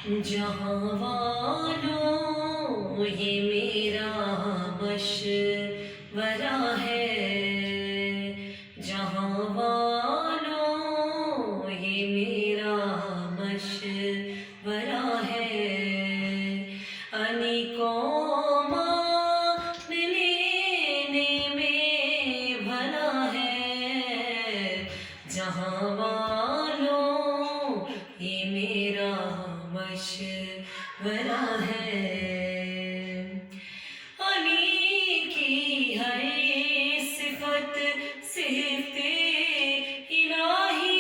جہاں والوں یہ میرا مشورہ ہے، جہاں والوں یہ میرا مشورہ ہے، علی کو مان لینے میں بھلا ہے، جہاں والوں یہ میرا مشورہ ہے۔ علی کی ہر صفت صفت الہی،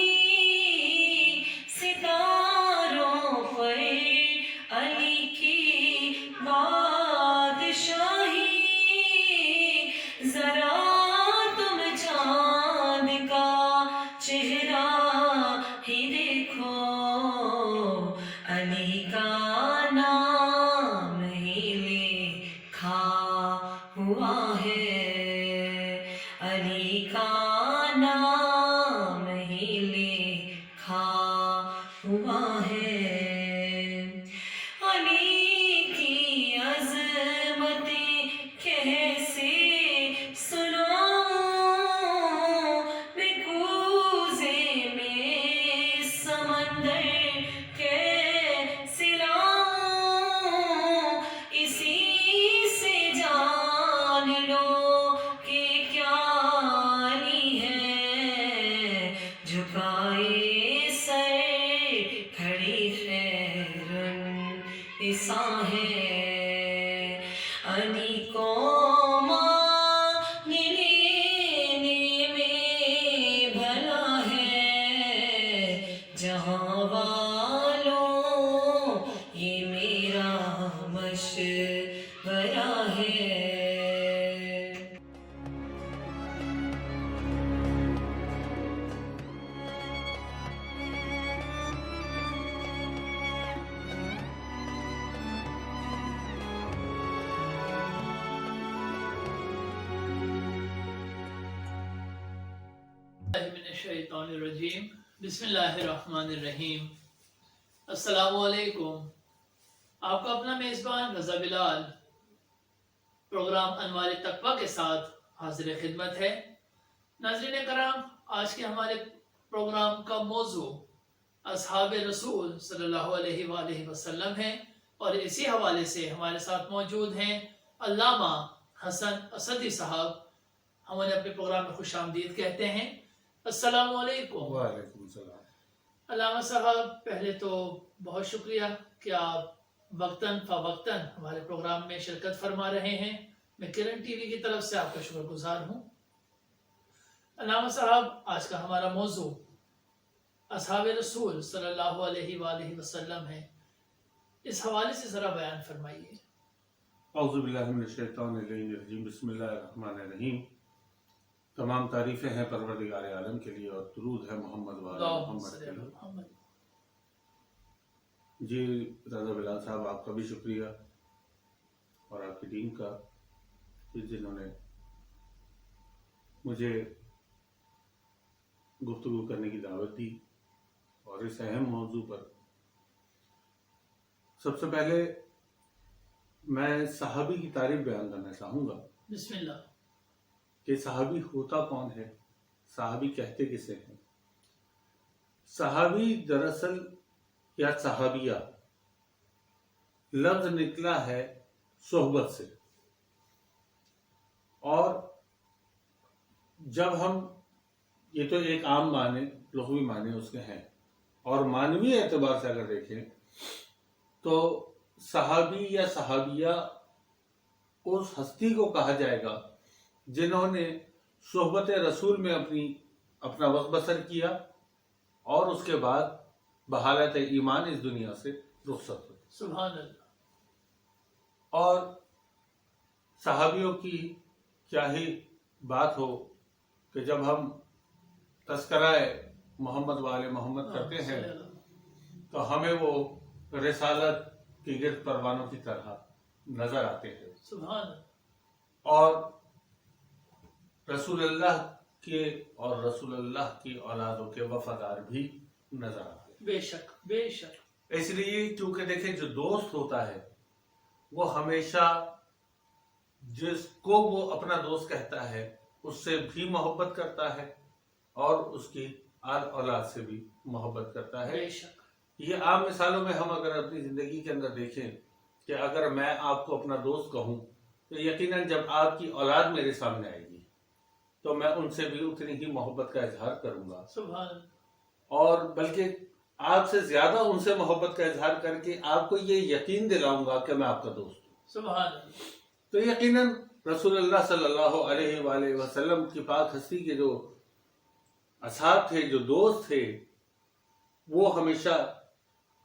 ستاروں پر علی کی بادشاہی، ذرا تم چاند کا چہرہ ہی دیکھو، علی کا نام ہی لکھا ہوا ہے، علی کا نام ہی لکھا ہوا ہے۔ علی کی عظمتیں کیسے سناؤں، میں کوزے میں سمندر کیسے لاؤں، اسی سے جان لو کہ کیا علی ہے، جھکائے سر کھڑی خیرالنساء ہے، علی کو مان لینے میں بھلا ہے، جہاں والوں یہ میرا مشورہ ہے۔ من الشیطان الرجیم، بسم اللہ الرحمن الرحیم۔ السلام علیکم۔ آپ کا اپنا میزبان رضا بلال پروگرام انوار تقویٰ کے ساتھ حاضر خدمت ہے۔ ناظرین کرام، آج کے ہمارے پروگرام کا موضوع اصحاب رسول صلی اللہ علیہ وآلہ وسلم ہے، اور اسی حوالے سے ہمارے ساتھ موجود ہیں علامہ حسن اسدی صاحب۔ ہم انہیں اپنے پروگرام میں خوش آمدید کہتے ہیں۔ السلام علیکم۔ وعلیکم السلام۔ علامہ صاحب، پہلے تو بہت شکریہ کہ آپ وقتاً فوقتاً ہمارے پروگرام میں شرکت فرما رہے ہیں۔ میں کرن ٹی وی کی طرف سے آپ کا شکر گزار ہوں۔ علامہ صاحب، آج کا ہمارا موضوع اصحاب رسول صلی اللہ علیہ وآلہ وسلم ہے، اس حوالے سے ذرا بیان فرمائیے۔ اعوذ باللہ من الشیطان الرجیم، بسم اللہ الرحمن الرحیم۔ تمام تعریفیں ہیں پروردگار عالم کے لیے، اور درود ہے محمد وعلی محمد کے لیے۔ جی رضا بلال صاحب، آپ کا بھی شکریہ، اور آپ کی ٹیم کا، جنہوں نے مجھے گفتگو کرنے کی دعوت دی اور اس اہم موضوع پر۔ سب سے پہلے میں صحابی کی تعریف بیان کرنا چاہوں گا بسم اللہ۔ کہ صحابی ہوتا کون ہے، صحابی کہتے کسے ہیں۔ صحابی دراصل یا صحابیہ لفظ نکلا ہے صحبت سے، اور جب ہم یہ تو ایک عام معنی، لغوی معنی اس کے ہیں، اور معنوی اعتبار سے اگر دیکھیں تو صحابی یا صحابیہ اس ہستی کو کہا جائے گا جنہوں نے صحبت رسول میں اپنا وقت بسر کیا، اور اس کے بعد بحالت ایمان اس دنیا سے رخصت ہوئے۔ سبحان اللہ۔ اور صحابیوں کی کیا ہی بات ہو کہ جب ہم تذکرہ محمد وآل محمد کرتے ہیں تو ہمیں وہ رسالت کی گرد پروانوں کی طرح نظر آتے ہیں، سبحان اللہ۔ اور رسول اللہ کے اور رسول اللہ کی اولادوں کے وفادار بھی نظر آتے ہیں۔ بے شک بے شک۔ اس لیے چونکہ دیکھیں جو دوست ہوتا ہے وہ ہمیشہ جس کو وہ اپنا دوست کہتا ہے اس سے بھی محبت کرتا ہے اور اس کی آل اولاد سے بھی محبت کرتا ہے. بے شک. یہ عام مثالوں میں ہم اگر اپنی زندگی کے اندر دیکھیں کہ اگر میں آپ کو اپنا دوست کہوں تو یقیناً جب آپ کی اولاد میرے سامنے آئے گی تو میں ان سے بھی اتنی ہی محبت کا اظہار کروں گا سبحان اللہ. اور بلکہ آپ سے زیادہ ان سے محبت کا اظہار کر کے آپ کو یہ یقین دلاؤں گا کہ میں آپ کا دوست ہوں. سبحان اللہ. تو یقیناً رسول اللہ صلی اللہ علیہ وآلہ وسلم کی پاک ہستی کے جو اصحاب تھے، جو دوست تھے، وہ ہمیشہ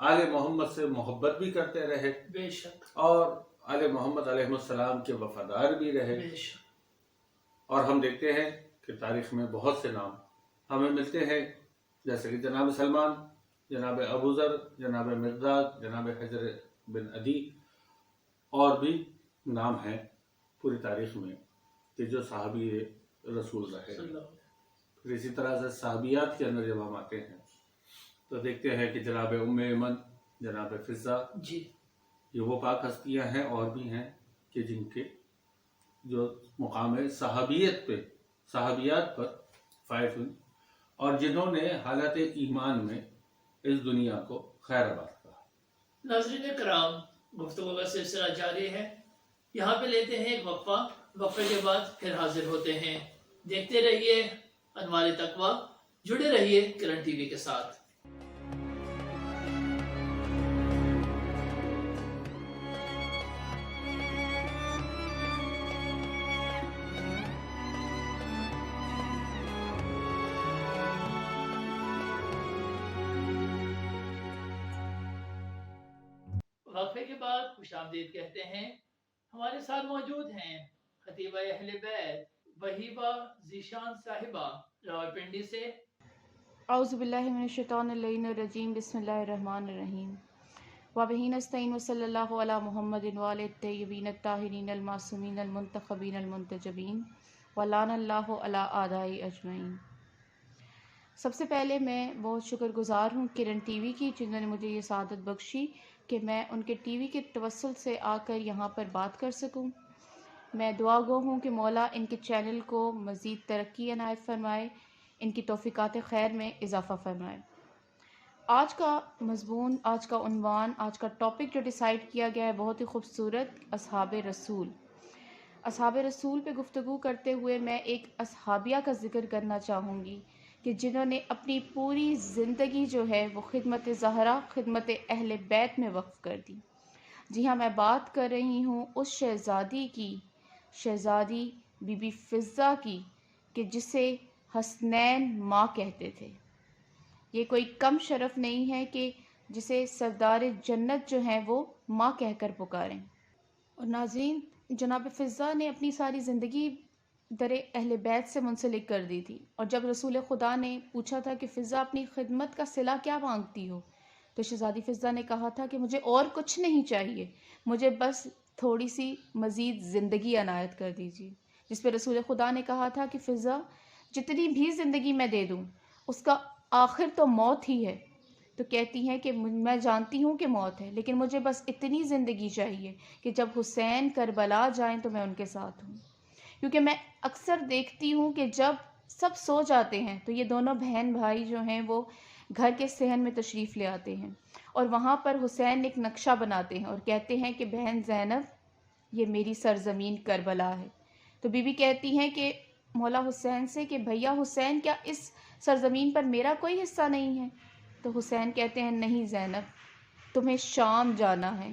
آل محمد سے محبت بھی کرتے رہے بے شک. اور آل محمد علیہ السلام کے وفادار بھی رہے. بے شک. اور ہم دیکھتے ہیں کہ تاریخ میں بہت سے نام ہمیں ملتے ہیں، جیسے کہ جناب سلمان، جناب ابو ذر، جناب مقداد، جناب حجر بن عدی، اور بھی نام ہیں پوری تاریخ میں کہ جو صحابی رسول رہے. صلی اللہ علیہ وسلم. پھر اسی طرح سے صحابیات کے اندر جب ہم آتے ہیں تو دیکھتے ہیں کہ جناب ام ایمن، جناب فضہ، جی. یہ وہ پاک ہستیاں ہیں اور بھی ہیں کہ جن کے جو مقام ہے صحابیت پہ، صحابیات پر فائز ہوئی اور جنہوں نے حالت ایمان میں اس دنیا کو خیر آباد کہا. ناظرین کرام، گفتگو کا سلسلہ جاری ہے. یہاں پہ لیتے ہیں ایک وقفہ. وقفے کے بعد پھر حاضر ہوتے ہیں. دیکھتے رہیے انوار تقویٰ، جڑے رہیے کرن ٹی وی کے ساتھ. وقفے کے بعد خوش آمدید کہتے ہیں. ہمارے ساتھ موجود ہیں خطیبہ اہل بیت وہیبہ ذیشان صاحبہ راولپنڈی سے. اعوذ باللہ من الشیطان اللعین الرجیم. بسم اللہ الرحمن الرحیم. وبہ نستعین وصلی اللہ علی محمد وآلہ الطیبین الطاہرین المعصومین المنتخبین المنتجبین ولعن اللہ علی اعداء اجمعین. سب سے پہلے میں بہت شکر گزار ہوں کرن ٹی وی کی، جنہوں نے مجھے یہ سعادت بخشی کہ میں ان کے ٹی وی کے توسل سے آ کر یہاں پر بات کر سکوں. میں دعا گو ہوں کہ مولا ان کے چینل کو مزید ترقی عنایت فرمائے، ان کی توفیقات خیر میں اضافہ فرمائے. آج کا مضمون، آج کا عنوان، آج کا ٹاپک جو ڈیسائیڈ کیا گیا ہے بہت ہی خوبصورت، اصحاب رسول. اصحاب رسول پہ گفتگو کرتے ہوئے میں ایک اصحابیہ کا ذکر کرنا چاہوں گی کہ جنہوں نے اپنی پوری زندگی جو ہے وہ خدمت زہرا، خدمت اہل بیت میں وقف کر دی. جی ہاں، میں بات کر رہی ہوں اس شہزادی کی، شہزادی بی بی فضہ کی، کہ جسے حسنین ماں کہتے تھے. یہ کوئی کم شرف نہیں ہے کہ جسے سردار جنت جو ہیں وہ ماں کہہ کر پکاریں. اور ناظرین، جناب فضہ نے اپنی ساری زندگی در اہل بیت سے منسلک کر دی تھی، اور جب رسول خدا نے پوچھا تھا کہ فضہ اپنی خدمت کا صلہ کیا مانگتی ہو، تو شہزادی فضہ نے کہا تھا کہ مجھے اور کچھ نہیں چاہیے، مجھے بس تھوڑی سی مزید زندگی عنایت کر دیجیے. جس پہ رسول خدا نے کہا تھا کہ فضہ، جتنی بھی زندگی میں دے دوں اس کا آخر تو موت ہی ہے. تو کہتی ہیں کہ میں جانتی ہوں کہ موت ہے، لیکن مجھے بس اتنی زندگی چاہیے کہ جب حسین کربلا جائیں تو میں ان کے ساتھ ہوں. کیونکہ میں اکثر دیکھتی ہوں کہ جب سب سو جاتے ہیں تو یہ دونوں بہن بھائی جو ہیں وہ گھر کے صحن میں تشریف لے آتے ہیں، اور وہاں پر حسین ایک نقشہ بناتے ہیں اور کہتے ہیں کہ بہن زینب، یہ میری سرزمین کربلا ہے. تو بی بی کہتی ہیں کہ مولا حسین سے کہ بھیا حسین، کیا اس سرزمین پر میرا کوئی حصہ نہیں ہے؟ تو حسین کہتے ہیں نہیں زینب، تمہیں شام جانا ہے،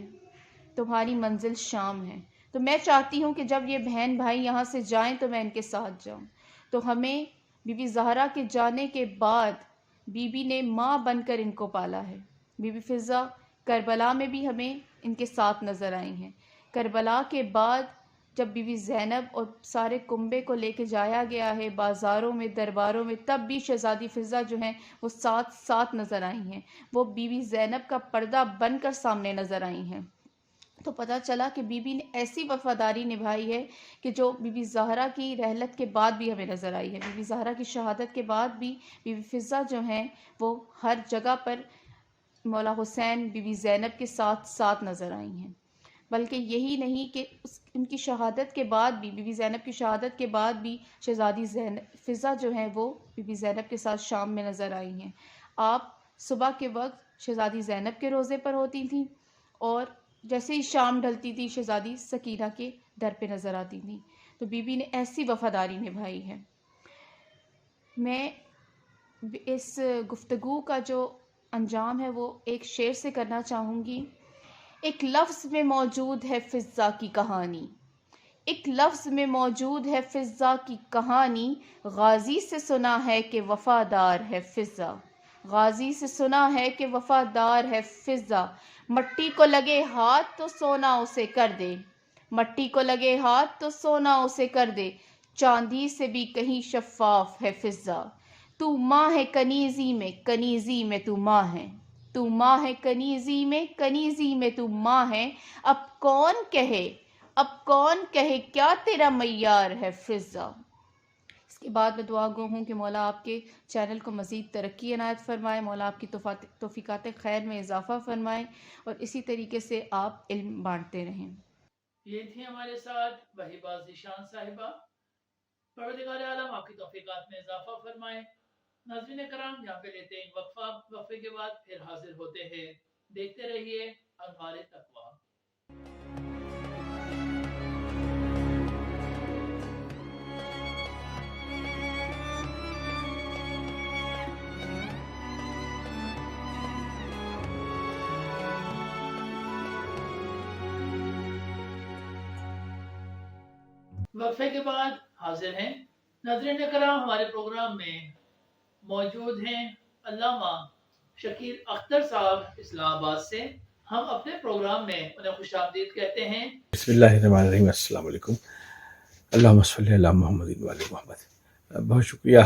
تمہاری منزل شام ہے. تو میں چاہتی ہوں کہ جب یہ بہن بھائی یہاں سے جائیں تو میں ان کے ساتھ جاؤں. تو ہمیں بی بی زہرا کے جانے کے بعد بی بی نے ماں بن کر ان کو پالا ہے. بی بی فضہ کربلا میں بھی ہمیں ان کے ساتھ نظر آئی ہیں. کربلا کے بعد جب بی بی زینب اور سارے کنبے کو لے کے جایا گیا ہے بازاروں میں، درباروں میں، تب بھی شہزادی فضہ جو ہیں وہ ساتھ ساتھ نظر آئی ہیں. وہ بی بی زینب کا پردہ بن کر سامنے نظر آئی ہیں. تو پتہ چلا کہ بی بی نے ایسی وفاداری نبھائی ہے کہ جو بی بی زہرا کی رحلت کے بعد بھی ہمیں نظر آئی ہے. بی بی زہرا کی شہادت کے بعد بھی بی بی فضہ جو ہیں وہ ہر جگہ پر مولا حسین بی بی زینب کے ساتھ ساتھ نظر آئی ہیں، بلکہ یہی نہیں کہ ان کی شہادت کے بعد بھی، بی بی زینب کی شہادت کے بعد بھی شہزادی فضہ جو ہیں وہ بی بی زینب کے ساتھ شام میں نظر آئی ہیں۔ آپ صبح کے وقت شہزادی زینب کے روضے پر ہوتی تھیں اور جیسے ہی شام ڈھلتی تھی شہزادی سکینہ کے در پہ نظر آتی تھیں۔ تو بی بی نے ایسی وفاداری نبھائی ہے۔ میں اس گفتگو کا جو انجام ہے وہ ایک شعر سے کرنا چاہوں گی۔ ایک لفظ میں موجود ہے فضہ کی کہانی، ایک لفظ میں موجود ہے فضہ کی کہانی، غازی سے سنا ہے کہ وفادار ہے فضہ، غازی سے سنا ہے کہ وفادار ہے فضہ، مٹی کو لگے ہاتھ تو سونا اسے کر دے، مٹی کو لگے ہاتھ تو سونا اسے کر دے، چاندی سے بھی کہیں شفاف ہے فضہ، تو ماں ہے کنیزی میں، کنیزی میں تو ماں ہے، تو ماں ہے کنیزی میں، کنیزی میں تو ماں ہے، اب کون کہے، اب کون کہے کیا تیرا معیار ہے فضہ۔ اس کے بعد میں دعا گو ہوں کہ مولا آپ کے چینل کو مزید ترقی عنایت فرمائے، مولا آپ کی توفیقات خیر میں اضافہ فرمائے اور اسی طریقے سے آپ علم بانٹتے رہیں۔ یہ تھی ہمارے ساتھ وحی باز ذیشان صاحبہ۔ پروردگار عالم آپ کی توفیقات میں اضافہ فرمائے۔ ناظرین کرام یہاں پہ لیتے ہیں وقفہ، وقفے کے بعد پھر حاضر ہوتے ہیں۔ دیکھتے رہیے انوار تقویٰ۔ وقفے کے بعد حاضر ہیں۔ ناظرین کرام ہمارے پروگرام میں موجود ہیں علامہ شکیل اختر صاحب اسلام آباد سے۔ ہم اپنے پروگرام میں انہیں خوش آمدید کہتے ہیں۔ بسم اللہ الرحمن الرحیم۔ السلام علیکم۔ اللہم صلی علی محمد وعلی محمد۔ بہت شکریہ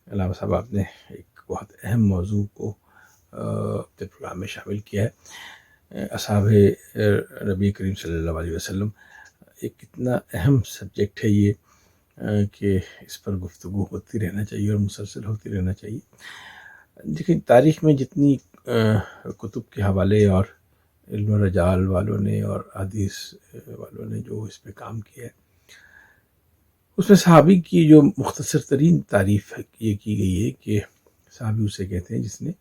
علامہ صاحب، آپ نے ایک بہت اہم موضوع کو اپنے پروگرام میں شامل کیا ہے۔ اصحاب نبی کریم صلی اللہ علیہ وسلم ایک کتنا اہم سبجیکٹ ہے یہ کہ اس پر گفتگو ہوتی رہنا چاہیے اور مسلسل ہوتی رہنا چاہیے۔ دیکھیں تاریخ میں جتنی کتب کے حوالے اور علم رجال والوں نے اور حدیث والوں نے جو اس پہ کام کیا ہے، اس میں صحابی کی جو مختصر ترین تعریف یہ کی گئی ہے کہ صحابی اسے کہتے ہیں جس نے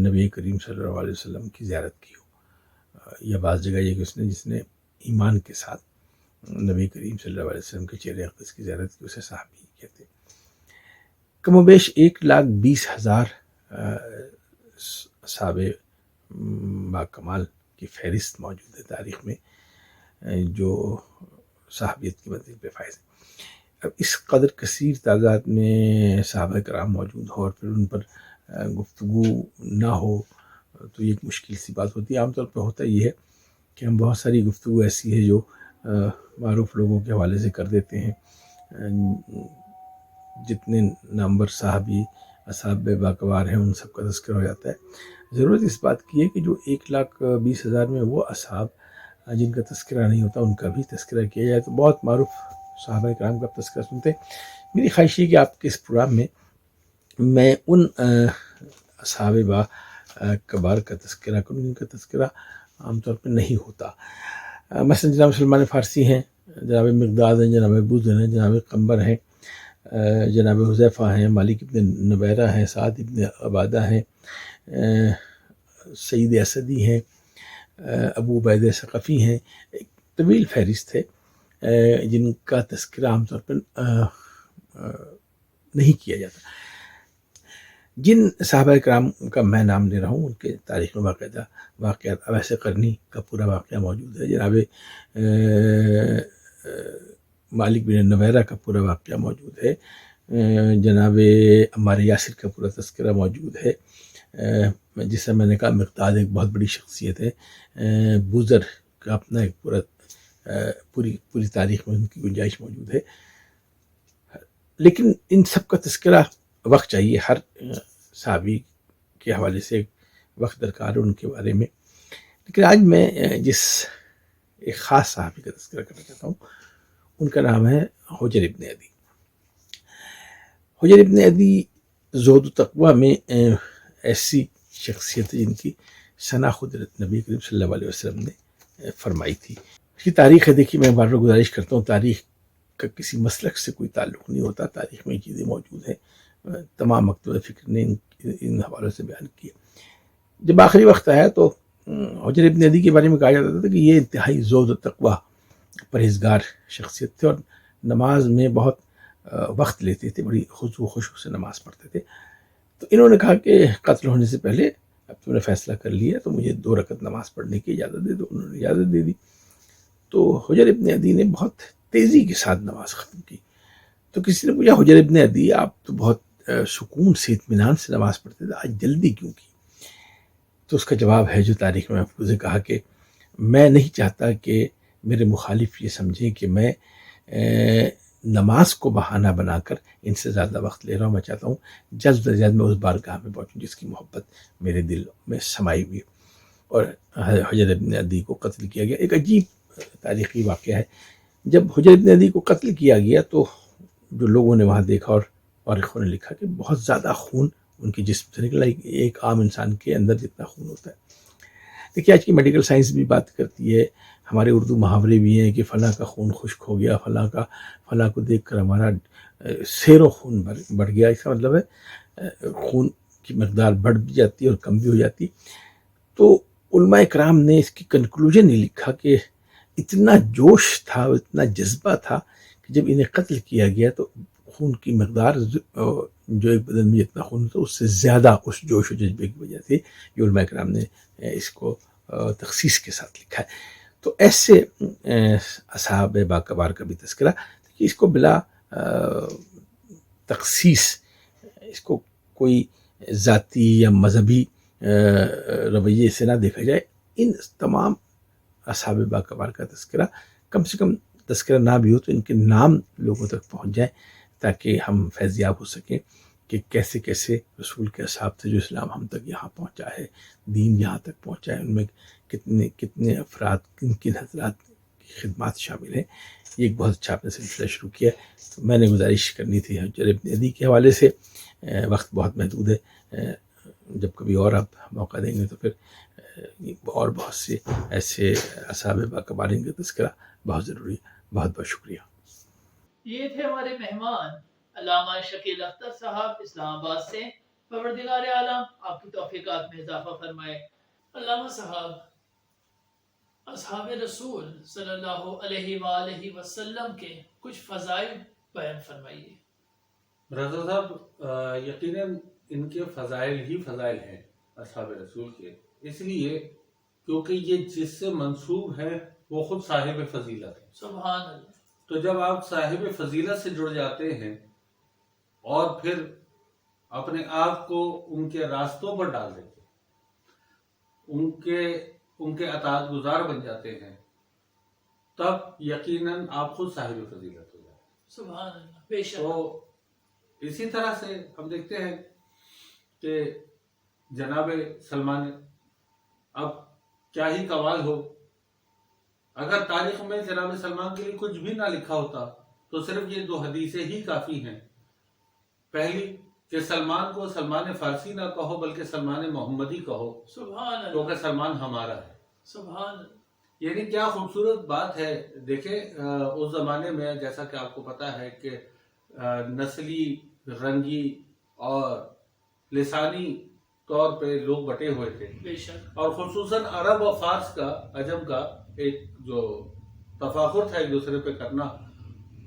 نبی کریم صلی اللہ علیہ وسلم کی زیارت کی ہو، یا بعض جگہ یہ کہ اس نے جس نے ایمان کے ساتھ نبی کریم صلی اللہ علیہ وسلم کے چہرے اقدس کی زیارت کی، اسے صحابی کہتے ہیں۔ کم و بیش 1,20,000 اصحاب با کمال کی فہرست موجود ہے تاریخ میں جو صحابیت کی منزل پہ فائز ہیں۔ اب اس قدر کثیر تعداد میں صحابہ کرام موجود ہو اور پھر ان پر گفتگو نہ ہو تو یہ ایک مشکل سی بات ہوتی ہے۔ عام طور پہ ہوتا یہ ہے کہ ہم بہت ساری گفتگو ایسی ہے جو معروف لوگوں کے حوالے سے کر دیتے ہیں۔ جتنے نامور صحابی اصحاب باکبار ہیں ان سب کا تذکرہ ہو جاتا ہے۔ ضرورت اس بات کی ہے کہ جو 1,20,000 میں وہ اصحاب جن کا تذکرہ نہیں ہوتا ان کا بھی تذکرہ کیا جائے تو بہت معروف صحابہ کرام کا تذکرہ سنتے ہیں۔ میری خواہش ہے کہ آپ کے اس پروگرام میں ان اصحاب با کبار کا تذکرہ کروں جن کا تذکرہ عام طور پہ نہیں ہوتا۔ مثلا جناب سلمان فارسی ہیں، جناب مقداد ہیں، جناب بوذر ہیں، جناب قنبر ہیں، جناب حذیفہ ہیں، مالک ابن نبیرہ ہیں، سعد ابن عبادہ ہیں، سعید اسدی ہیں، ابو عبیدہ ثقفی ہیں۔ ایک طویل فہرست ہے جن کا تذکرہ عام طور پر نہیں کیا جاتا۔ جن صحابہ کرام کا میں نام لے رہا ہوں ان کے تاریخ میں باقاعدہ واقعات اویس قرنی کا پورا واقعہ موجود ہے، جناب مالک بن نویرہ کا پورا واقعہ موجود ہے، جناب عمار یاسر کا پورا تذکرہ موجود ہے، جس سے میں نے کہا مقداد ایک بہت بڑی شخصیت ہے، بوذر کا اپنا ایک پوری تاریخ میں ان کی گنجائش موجود ہے۔ لیکن ان سب کا تذکرہ وقت چاہیے، ہر صحابی کے حوالے سے وقت درکار ہے ان کے بارے میں۔ لیکن آج میں جس ایک خاص صحابی کا تذکرہ کرنا چاہتا ہوں ان کا نام ہے حجر ابن عدی۔ حجر ابن عدی زہد و تقویٰ میں ایسی شخصیت جن کی ثنا خود نبی کریم صلی اللہ علیہ وسلم نے فرمائی تھی. اس کی تاریخ ہے، دیکھیے میں بار بار گزارش کرتا ہوں، تاریخ کا کسی مسلک سے کوئی تعلق نہیں ہوتا، تاریخ میں یہ چیزیں موجود ہیں، تمام مکتوب فکر نے ان حوالوں سے بیان کیا. جب آخری وقت آیا تو حجر ابن عدی کے بارے میں کہا جاتا تھا کہ یہ انتہائی زہد و تقویٰ پرہیزگار شخصیت تھے، اور نماز میں بہت وقت لیتے تھے، بڑی خضوع و خشوع سے نماز پڑھتے تھے. تو انہوں نے کہا کہ قتل ہونے سے پہلے اب تم نے فیصلہ کر لیا تو مجھے 2 رکعت نماز پڑھنے کی اجازت دے دو. انہوں نے اجازت دے دی. تو حجر ابن عدی نے بہت تیزی کے ساتھ نماز ختم کی. تو کسی نے پوچھا حجر ابن عدی آپ تو بہت سکون سے اطمینان سے نماز پڑھتے تھے، آج جلدی کیوں کی؟ تو اس کا جواب ہے جو تاریخ میں محفوظ ہے، کہا کہ میں نہیں چاہتا کہ میرے مخالف یہ سمجھیں کہ میں نماز کو بہانہ بنا کر ان سے زیادہ وقت لے رہا ہوں. میں چاہتا ہوں جلد از جلد میں اس بارگاہ میں پہنچوں جس کی محبت میرے دل میں سمائی ہوئی. اور حجر ابن عدی کو قتل کیا گیا. ایک عجیب تاریخی واقعہ ہے، جب حجر ابن عدی کو قتل کیا گیا تو جو لوگوں نے وہاں دیکھا اور مورخوں نے لکھا کہ بہت زیادہ خون ان کے جسم سے نکلا، ایک عام انسان کے اندر جتنا خون ہوتا ہے. دیکھیے آج کی میڈیکل سائنس بھی بات کرتی ہے، ہمارے اردو محاورے بھی ہیں کہ فلاں کا خون خشک ہو گیا، فلاں کو دیکھ کر ہمارا سیر و خون بڑھ گیا. اس کا مطلب ہے خون کی مقدار بڑھ بھی جاتی ہے اور کم بھی ہو جاتی. تو علماء کرام نے اس کی کنکلوژن نہیں لکھا کہ اتنا جوش تھا، اتنا جذبہ تھا کہ جب انہیں قتل کیا گیا تو خون کی مقدار جو ایک بدن میں جتنا خون تھا اس سے زیادہ اس جوش و جذبے کی وجہ سے یہ علماء کرام نے اس کو تخصیص کے ساتھ لکھا ہے. تو ایسے اصحاب باکبار کا بھی تذکرہ کہ اس کو بلا تخصیص، اس کو کوئی ذاتی یا مذہبی رویے سے نہ دیکھا جائے. ان تمام اصحاب باکبار کا تذکرہ کم سے کم تذکرہ نہ بھی ہو تو ان کے نام لوگوں تک پہنچ جائیں تاکہ ہم فیضیاب ہو سکیں کہ کیسے کیسے رسول کے اصحاب سے جو اسلام ہم تک یہاں پہنچا ہے، دین یہاں تک پہنچا ہے، ان میں کتنے افراد، کن حضرات کی خدمات شامل ہیں. یہ ایک بہت اچھا آپ نے سلسلہ شروع کیا ہے. تو میں نے گزارش کرنی تھی حجر ابن عدی کے حوالے سے. وقت بہت محدود ہے، جب کبھی اور آپ موقع دیں گے تو پھر اور بہت سے ایسے اصحاب باکبار کا تذکرہ بہت ضروری ہے. بہت بہت شکریہ. یہ تھے ہمارے مہمان علامہ شکیل اختر صاحب اسلام آباد سے. پروردگار عالم آپ کی توفیقات میں اضافہ فرمائے. علامہ صاحب، اصحاب رسول صلی اللہ علیہ وآلہ وسلم کے کچھ فضائل بیان فرمائیے. رضا صاحب، یقیناً ان کے فضائل ہی فضائل ہیں اصحاب رسول کے، اس لیے کیونکہ یہ جس سے منسوب ہے وہ خود صاحب فضیلت ہے. سبحان اللہ. تو جب آپ صاحب فضیلت سے جڑ جاتے ہیں اور پھر اپنے آپ کو ان کے راستوں پر ڈال دیتے ہیں، ان کے اطاعت گزار بن جاتے ہیں، تب یقیناً آپ خود صاحب فضیلت ہو جاتے ہیں. سبحان اللہ. بے شک. تو اسی طرح سے ہم دیکھتے ہیں کہ جناب سلمان، اب کیا ہی قوال ہو، اگر تاریخ میں جناب سلمان کے لیے کچھ بھی نہ لکھا ہوتا تو صرف یہ 2 حدیثیں ہی کافی ہیں. پہلی کہ سلمان کو سلمان فارسی نہ کہو بلکہ سلمان محمدی کہو، سبحان اللہ. کیونکہ سلمان ہمارا ہے. سبحان اللہ. یعنی کیا خوبصورت بات ہے. دیکھیں اس زمانے میں جیسا کہ آپ کو پتا ہے کہ نسلی، رنگی اور لسانی طور پہ لوگ بٹے ہوئے تھے، بے شک. اور خصوصاً عرب و فارس کا، عجم کا ایک جو تفاخر تھا ایک دوسرے پہ کرنا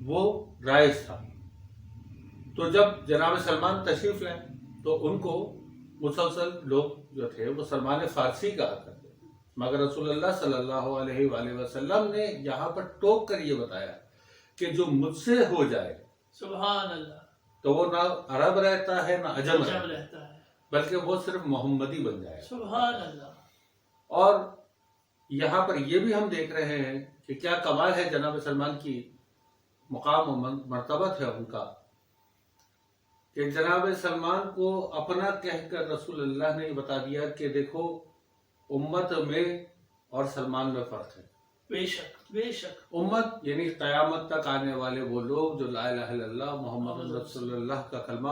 وہ رائج تھا. تو جب جناب سلمان تشریف لائے تو ان کو مسلسل لوگ جو تھے وہ سلمان فارسی کہا کرتے، مگر رسول اللہ صلی اللہ علیہ وآلہ وسلم نے یہاں پر ٹوک کر یہ بتایا کہ جو مجھ سے ہو جائے سبحان اللہ تو وہ نہ عرب رہتا ہے نہ عجم جب رہتا ہے. بلکہ وہ صرف محمدی بن جائے. سبحان اللہ. اور یہاں پر یہ بھی ہم دیکھ رہے ہیں کہ کیا کمال ہے جناب سلمان کی مقام و مرتبت ہے ان کا، کہ جناب سلمان کو اپنا کہہ کر رسول اللہ نے بتا دیا کہ دیکھو امت میں اور سلمان میں فرق ہے. بے شک. بے شک. امت یعنی قیامت تک آنے والے وہ لوگ جو لا الہ الا اللہ محمد رسول اللہ کا کلمہ